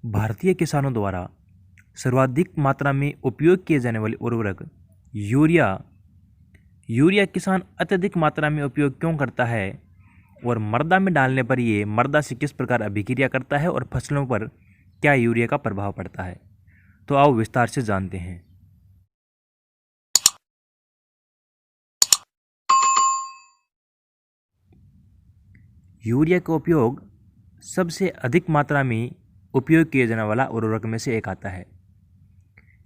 भारतीय किसानों द्वारा सर्वाधिक मात्रा में उपयोग किए जाने वाले उर्वरक यूरिया किसान अत्यधिक मात्रा में उपयोग क्यों करता है और मृदा में डालने पर ये मृदा से किस प्रकार अभिक्रिया करता है और फसलों पर क्या यूरिया का प्रभाव पड़ता है, तो आओ विस्तार से जानते हैं। यूरिया का उपयोग सबसे अधिक मात्रा में उपयोग किए जाने वाला उर्वरक में से एक आता है।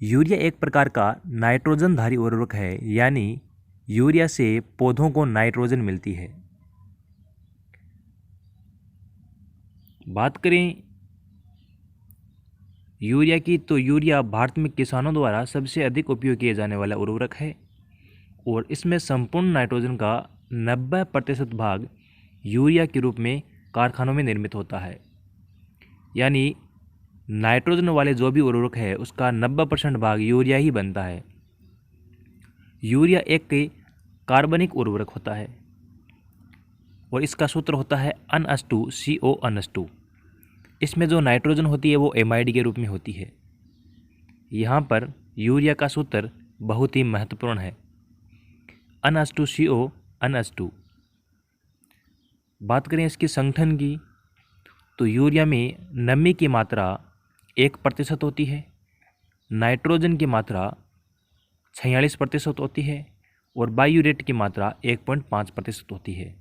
यूरिया एक प्रकार का नाइट्रोजनधारी उर्वरक है, यानी यूरिया से पौधों को नाइट्रोजन मिलती है। बात करें यूरिया की, तो यूरिया भारत में किसानों द्वारा सबसे अधिक उपयोग किए जाने वाला उर्वरक है और इसमें संपूर्ण नाइट्रोजन का 90% भाग यूरिया के रूप में कारखानों में निर्मित होता है। यानी नाइट्रोजन वाले जो भी उर्वरक है उसका 90% भाग यूरिया ही बनता है। यूरिया एक कार्बनिक उर्वरक होता है और इसका सूत्र होता है NH2CO। इसमें जो नाइट्रोजन होती है वो एमाइड के रूप में होती है। यहाँ पर यूरिया का सूत्र बहुत ही महत्वपूर्ण है, NH2CO। बात करें इसके संगठन की, तो यूरिया में नमी की मात्रा 1% होती है, नाइट्रोजन की मात्रा 46% होती है और बायूरेट की मात्रा 1.5% होती है।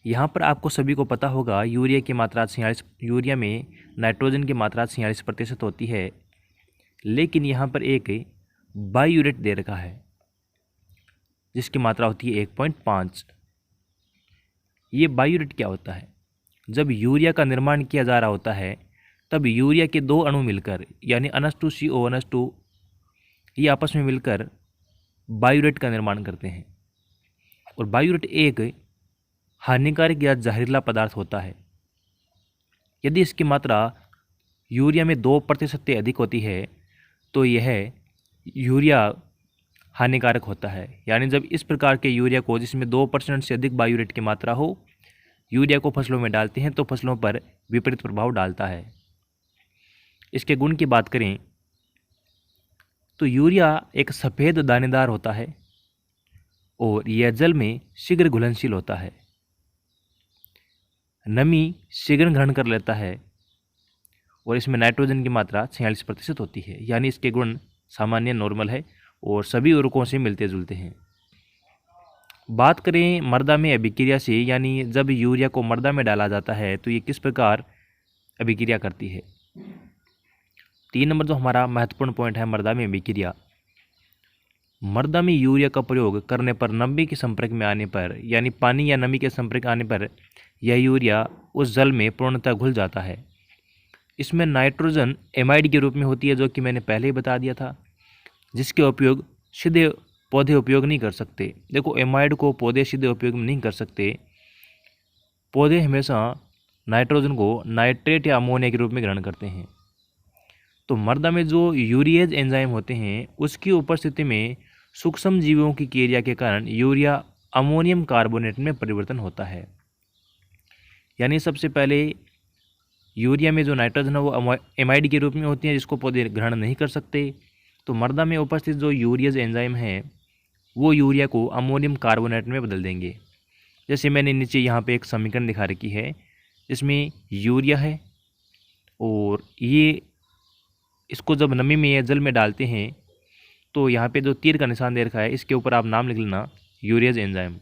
यहाँ पर आपको सभी को पता होगा यूरिया में नाइट्रोजन की मात्रा 46% होती है, लेकिन यहाँ पर एक बायूरेट दे रखा है जिसकी मात्रा होती है 1.5। ये बायूरेट क्या होता है? जब यूरिया का निर्माण किया जा रहा होता है तब यूरिया के दो अणु मिलकर यानी NH2CO ये आपस में मिलकर बायूरेट का निर्माण करते हैं और बायूरेट एक हानिकारक या जहरीला पदार्थ होता है। यदि इसकी मात्रा यूरिया में 2% से अधिक होती है तो यह यूरिया हानिकारक होता है। यानी जब इस प्रकार के यूरिया को, जिसमें 2% से अधिक बायूरेट की मात्रा हो, यूरिया को फसलों में डालते हैं तो फसलों पर विपरीत प्रभाव डालता है। इसके गुण की बात करें तो यूरिया एक सफ़ेद दानेदार होता है और यह जल में शीघ्र घुलनशील होता है, नमी शीघ्र ग्रहण कर लेता है और इसमें नाइट्रोजन की मात्रा 46% होती है। यानी इसके गुण सामान्य नॉर्मल है और सभी उर्वरकों से मिलते जुलते हैं। बात करें मृदा में अभिक्रिया से, यानी जब यूरिया को मृदा में डाला जाता है तो ये किस प्रकार अभिक्रिया करती है। 3 नंबर जो हमारा महत्वपूर्ण पॉइंट है मृदा में अभिक्रिया। मृदा में यूरिया का प्रयोग करने पर नमी के संपर्क में आने पर, यानी पानी या नमी के संपर्क आने पर यह यूरिया उस जल में पूर्णतः घुल जाता है। इसमें नाइट्रोजन एमाइड के रूप में होती है, जो कि मैंने पहले ही बता दिया था, जिसके उपयोग सीधे पौधे उपयोग नहीं कर सकते। देखो, एमाइड को पौधे सीधे उपयोग नहीं कर सकते। पौधे हमेशा नाइट्रोजन को नाइट्रेट या अमोनिया के रूप में ग्रहण करते हैं। तो मृदा में जो यूरिएज एंजाइम होते हैं उसकी उपस्थिति में सूक्ष्म जीवों की क्रिया के कारण यूरिया अमोनियम कार्बोनेट में परिवर्तन होता है। यानी सबसे पहले यूरिया में जो नाइट्रोजन है वो एमाइड के रूप में होती है, जिसको पौधे ग्रहण नहीं कर सकते। तो मृदा में उपस्थित जो यूरिएज एंजाइम है वो यूरिया को अमोनियम कार्बोनेट में बदल देंगे। जैसे मैंने नीचे यहाँ पे एक समीकरण दिखा रखी है, जिसमें यूरिया है और ये इसको जब नमी में या जल में डालते हैं तो यहाँ पे जो तीर का निशान दे रखा है इसके ऊपर आप नाम लिख लेना यूरिएज एंजाइम।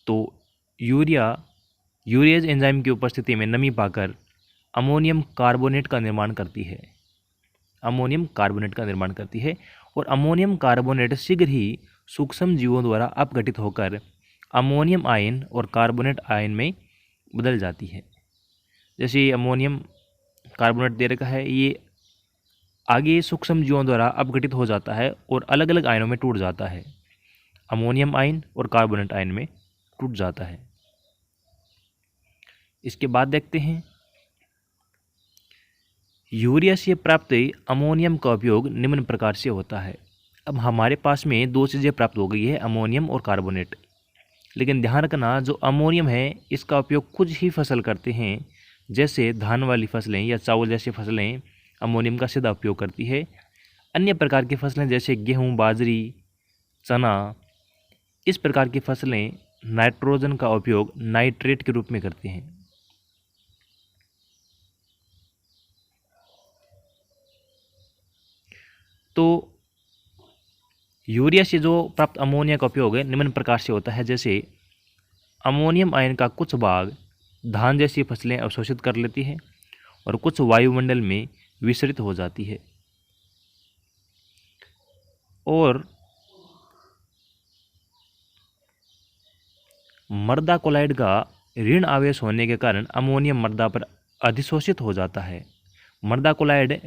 तो यूरिएज एंजाइम की उपस्थिति में नमी पाकर अमोनियम कार्बोनेट का निर्माण करती है और अमोनियम कार्बोनेट शीघ्र ही सूक्ष्म जीवों द्वारा अपघटित होकर अमोनियम आयन और कार्बोनेट आयन में बदल जाती है। जैसे अमोनियम कार्बोनेट दे रखा है, ये आगे सूक्ष्म जीवों द्वारा अपघटित हो जाता है और अलग अलग आयनों में टूट जाता है, अमोनियम आयन और कार्बोनेट आयन में टूट जाता है। इसके बाद देखते हैं यूरिया से प्राप्त अमोनियम का उपयोग निम्न प्रकार से होता है। अब हमारे पास में 2 चीज़ें प्राप्त हो गई है, अमोनियम और कार्बोनेट। लेकिन ध्यान रखना, जो अमोनियम है इसका उपयोग कुछ ही फसल करते हैं जैसे धान वाली फसलें या चावल जैसी फसलें अमोनियम का सीधा उपयोग करती है। अन्य प्रकार की फसलें जैसे गेहूँ, बाजरी, चना, इस प्रकार की फसलें नाइट्रोजन का उपयोग नाइट्रेट के रूप में करती हैं। तो यूरिया से जो प्राप्त अमोनिया का उपयोग निम्न प्रकार से होता है। जैसे अमोनियम आयन का कुछ भाग धान जैसी फसलें अवशोषित कर लेती है और कुछ वायुमंडल में विसरित हो जाती है। और मृदा कोलाइड का ऋण आवेश होने के कारण अमोनियम मृदा पर अधिशोषित हो जाता है। मृदा कोलाइड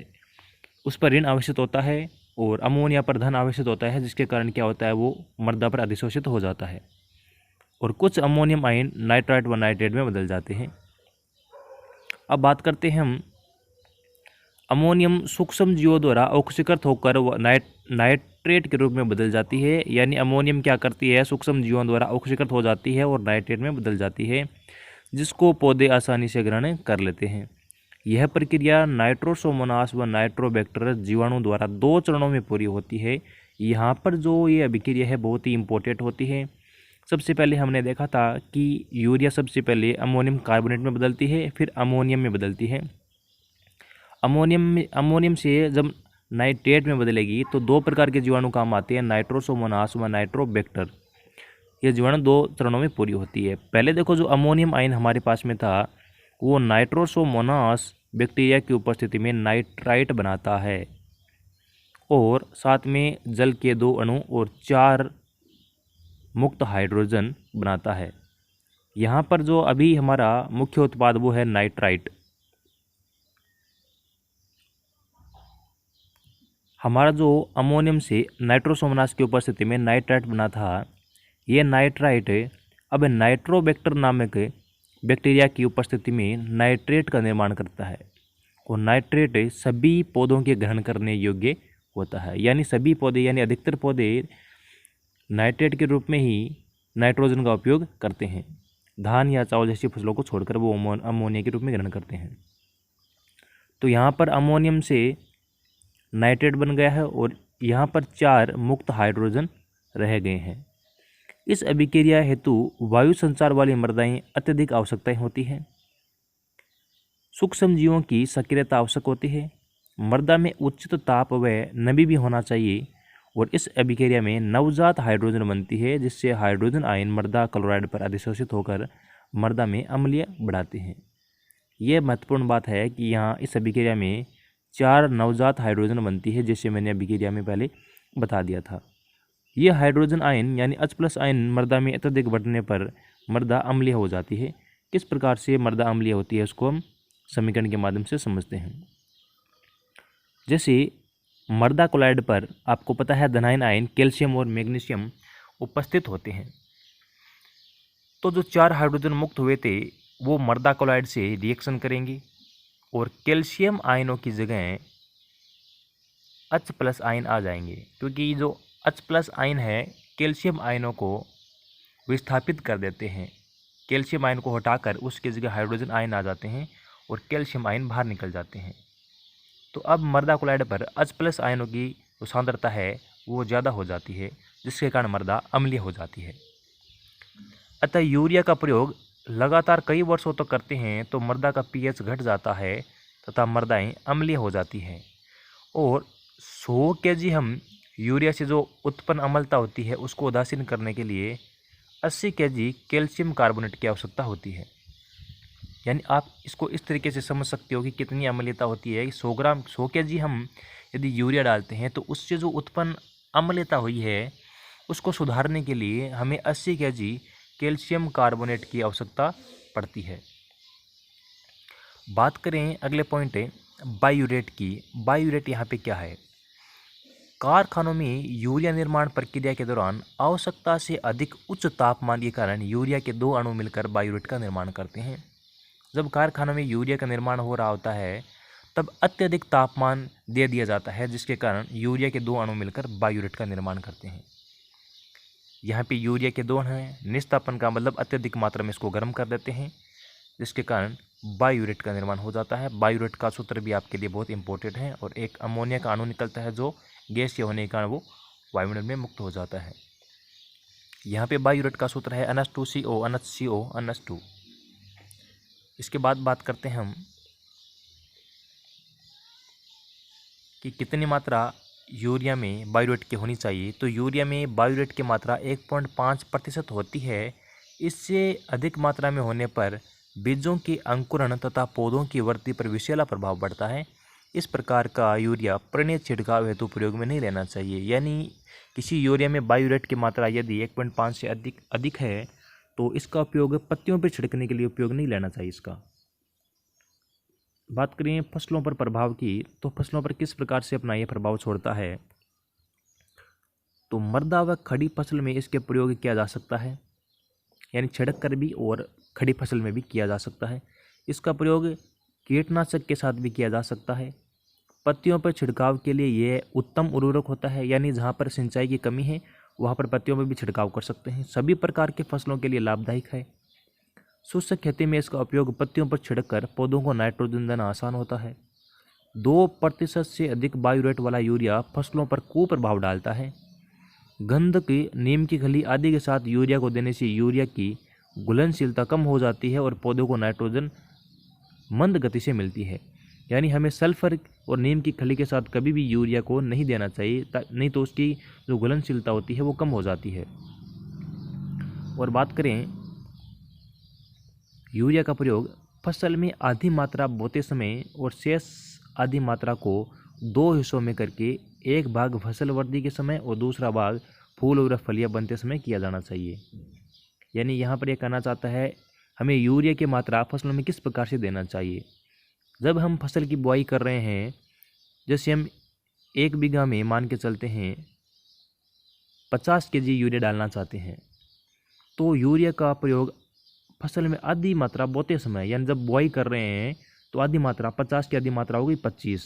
उस पर ऋण आवेशित होता है और अमोनिया पर धन आवेशित होता है, जिसके कारण क्या होता है, वो मृदा पर अधिशोषित हो जाता है और कुछ अमोनियम आयन नाइट्राइट व नाइट्रेट में बदल जाते हैं। अब बात करते हैं हम अमोनियम सूक्ष्म जीवों द्वारा ऑक्सीकृत होकर नाइट्रेट के रूप में बदल जाती है। यानी अमोनियम क्या करती है, सूक्ष्म जीवों द्वारा ऑक्सीकृत हो जाती है और नाइट्रेट में बदल जाती है, जिसको पौधे आसानी से ग्रहण कर लेते हैं। यह प्रक्रिया नाइट्रोसोमोनास व नाइट्रोबैक्टर जीवाणु द्वारा 2 चरणों में पूरी होती है। यहाँ पर जो ये अभिक्रिया है बहुत ही इम्पोर्टेंट होती है। सबसे पहले हमने देखा था कि यूरिया सबसे पहले अमोनियम कार्बोनेट में बदलती है, फिर अमोनियम में बदलती है। अमोनियम से जब नाइट्रेट में बदलेगी तो 2 प्रकार के जीवाणु काम आते हैं, नाइट्रोसोमोनास व नाइट्रोबैक्टर। ये जीवाणु 2 चरणों में पूरी होती है। पहले देखो जो अमोनियम आयन हमारे पास में था वो नाइट्रोसोमोनास बैक्टीरिया की उपस्थिति में नाइट्राइट बनाता है और साथ में जल के 2 अणु और 4 मुक्त हाइड्रोजन बनाता है। यहाँ पर जो अभी हमारा मुख्य उत्पाद वो है नाइट्राइट। हमारा जो अमोनियम से नाइट्रोसोमोनास की उपस्थिति में नाइट्राइट बना था, ये नाइट्राइट अब नाइट्रोबैक्टर नामक बैक्टीरिया की उपस्थिति में नाइट्रेट का निर्माण करता है और नाइट्रेट सभी पौधों के ग्रहण करने योग्य होता है। यानी सभी पौधे यानी अधिकतर पौधे नाइट्रेट के रूप में ही नाइट्रोजन का उपयोग करते हैं। धान या चावल जैसी फसलों को छोड़कर वो अमोनिया के रूप में ग्रहण करते हैं। तो यहाँ पर अमोनियम से नाइट्रेट बन गया है और यहाँ पर 4 मुक्त हाइड्रोजन रह गए हैं। इस अभिक्रिया हेतु वायु संचार वाली मृदाएं अत्यधिक आवश्यकताएं होती हैं। सूक्ष्म जीवों की सक्रियता आवश्यक होती है। मृदा में उचित ताप व नमी भी होना चाहिए और इस अभिक्रिया में नवजात हाइड्रोजन बनती है, जिससे हाइड्रोजन आयन मृदा क्लोराइड पर अधिशोषित होकर मृदा में अम्लीय बढ़ाते हैं। यह महत्वपूर्ण बात है कि यहाँ इस अभिक्रिया में 4 नवजात हाइड्रोजन बनती है, जैसे मैंने अभिक्रिया में पहले बता दिया था। ये हाइड्रोजन आयन यानी H+ आयन मृदा में अत्यधिक बढ़ने पर मृदा अम्लीय हो जाती है। किस प्रकार से मृदा अम्लीय होती है उसको हम समीकरण के माध्यम से समझते हैं। जैसे मृदा कोलाइड पर आपको पता है धनायन आयन कैल्शियम और मैग्नीशियम उपस्थित होते हैं। तो जो 4 हाइड्रोजन मुक्त हुए थे वो मृदा कोलाइड से रिएक्शन करेंगे और कैल्शियम आयनों की जगह H+ आयन आ जाएंगे, क्योंकि जो H+ आयन है कैल्शियम आयनों को विस्थापित कर देते हैं। कैल्शियम आयन को हटाकर उसकी जगह हाइड्रोजन आयन आ जाते हैं और कैल्शियम आयन बाहर निकल जाते हैं। तो अब मृदा कोलाइड पर H+ आयनों की जो सांद्रता है वो ज़्यादा हो जाती है, जिसके कारण मृदा अम्लीय हो जाती है। अतः यूरिया का प्रयोग लगातार कई वर्षों तक करते हैं तो मृदा का pH घट जाता है तथा मृदाएं अम्लीय हो जाती हैं और 100 kg हम यूरिया से जो उत्पन्न अम्लता होती है उसको उदासीन करने के लिए 80 kg कैल्शियम कार्बोनेट की आवश्यकता होती है। यानी आप इसको इस तरीके से समझ सकते हो कि कितनी अम्लीयता होती है। 100 kg हम यदि यूरिया डालते हैं तो उससे जो उत्पन्न अम्लीयता हुई है उसको सुधारने के लिए हमें 80 kg कैल्शियम कार्बोनेट की आवश्यकता पड़ती है। बात करें अगले पॉइंट है बायूरेट की। बायूरेट यहाँ पे क्या है? कारखानों में यूरिया निर्माण प्रक्रिया के दौरान आवश्यकता से अधिक उच्च तापमान के कारण यूरिया के 2 अणु मिलकर बायूरेट का निर्माण करते हैं। जब कारखानों में यूरिया का निर्माण हो रहा होता है तब अत्यधिक तापमान दे दिया जाता है, जिसके कारण यूरिया के 2 अणु मिलकर बायूरेट का निर्माण करते हैं। यहाँ पे यूरिया के 2 अणु हैं, निस्तापन का मतलब अत्यधिक मात्रा में इसको गर्म कर देते हैं। जिसके कारण बायोयूरेट का निर्माण हो जाता है। बायोयूरेट का सूत्र भी आपके लिए बहुत इंपॉर्टेंट है। और एक अमोनिया का अणु निकलता है जो गैस के होने के कारण वो वायुमंडल में मुक्त हो जाता है। यहाँ पे बायोयूरेट का सूत्र है NH2CO NHCO NH2। इसके बाद बात करते हैं हम कि कितनी मात्रा यूरिया में बायोयूरेट की होनी चाहिए। तो यूरिया में बायोयूरेट की मात्रा 1.5% होती है। इससे अधिक मात्रा में होने पर बीजों के अंकुरण तथा पौधों की वृद्धि पर विषैला प्रभाव पड़ता है। इस प्रकार का यूरिया प्रणीत छिड़काव हेतु प्रयोग में नहीं लेना चाहिए। यानी किसी यूरिया में बायोयूरेट की मात्रा यदि 1.5 से अधिक है तो इसका उपयोग पत्तियों पर छिड़कने के लिए उपयोग नहीं लेना चाहिए। इसका बात करें फसलों पर प्रभाव की, तो फसलों पर किस प्रकार से अपना यह प्रभाव छोड़ता है। तो मृदा व खड़ी फसल में इसके प्रयोग किया जा सकता है, यानी छिड़क कर भी और खड़ी फसल में भी किया जा सकता है। इसका प्रयोग कीटनाशक के साथ भी किया जा सकता है। पत्तियों पर छिड़काव के लिए यह उत्तम उर्वरक होता है, यानी जहाँ पर सिंचाई की कमी है वहाँ पर पत्तियों पर भी छिड़काव कर सकते हैं। सभी प्रकार के फसलों के लिए लाभदायक है। शुष्क खेती में इसका उपयोग पत्तियों पर छिड़ककर पौधों को नाइट्रोजन देना आसान होता है। 2% से अधिक बायोयूरेट वाला यूरिया फसलों पर कुप्रभाव डालता है। गंधक, नीम की खली आदि के साथ यूरिया को देने से यूरिया की घुलनशीलता कम हो जाती है और पौधों को नाइट्रोजन मंद गति से मिलती है। यानी हमें सल्फर और नीम की खली के साथ कभी भी यूरिया को नहीं देना चाहिए, नहीं तो उसकी जो घुलनशीलता होती है वो कम हो जाती है। और बात करें यूरिया का प्रयोग फसल में आधी मात्रा बोते समय और शेष आधी मात्रा को 2 हिस्सों में करके एक भाग फसल वृद्धि के समय और दूसरा भाग फूल और फलियां बनते समय किया जाना चाहिए। यानी यहाँ पर यह कहना चाहता है हमें यूरिया की मात्रा फसलों में किस प्रकार से देना चाहिए। जब हम फसल की बुआई कर रहे हैं, जैसे हम 1 बीघा में मान के चलते हैं 50 kg यूरिया डालना चाहते हैं, तो यूरिया का प्रयोग फसल में आधी मात्रा बोते समय, यानी जब बुआई कर रहे हैं तो आधी मात्रा 50 की आधी मात्रा हो गई 25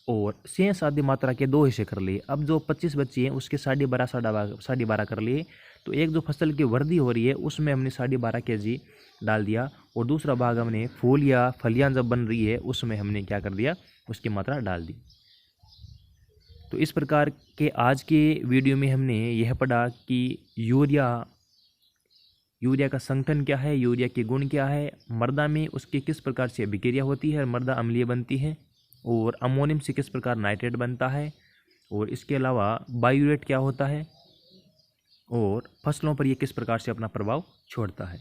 और शेष आधी मात्रा के 2 हिस्से कर लिए। अब जो 25 बची हैं उसके 12.5 कर लिए। तो एक जो फसल की वृद्धि हो रही है उसमें हमने 12.5 kg डाल दिया और दूसरा भाग हमने फूल या फलियां जब बन रही है उसमें हमने क्या कर दिया, उसकी मात्रा डाल दी। तो इस प्रकार के आज के वीडियो में हमने यह पढ़ा कि यूरिया का संगठन क्या है, यूरिया के गुण क्या है, मृदा में उसकी किस प्रकार से अभिक्रिया होती है, मृदा अम्लीय बनती है, और अमोनियम से किस प्रकार नाइट्रेट बनता है, और इसके अलावा बायोयूरेट क्या होता है, और फसलों पर यह किस प्रकार से अपना प्रभाव छोड़ता है।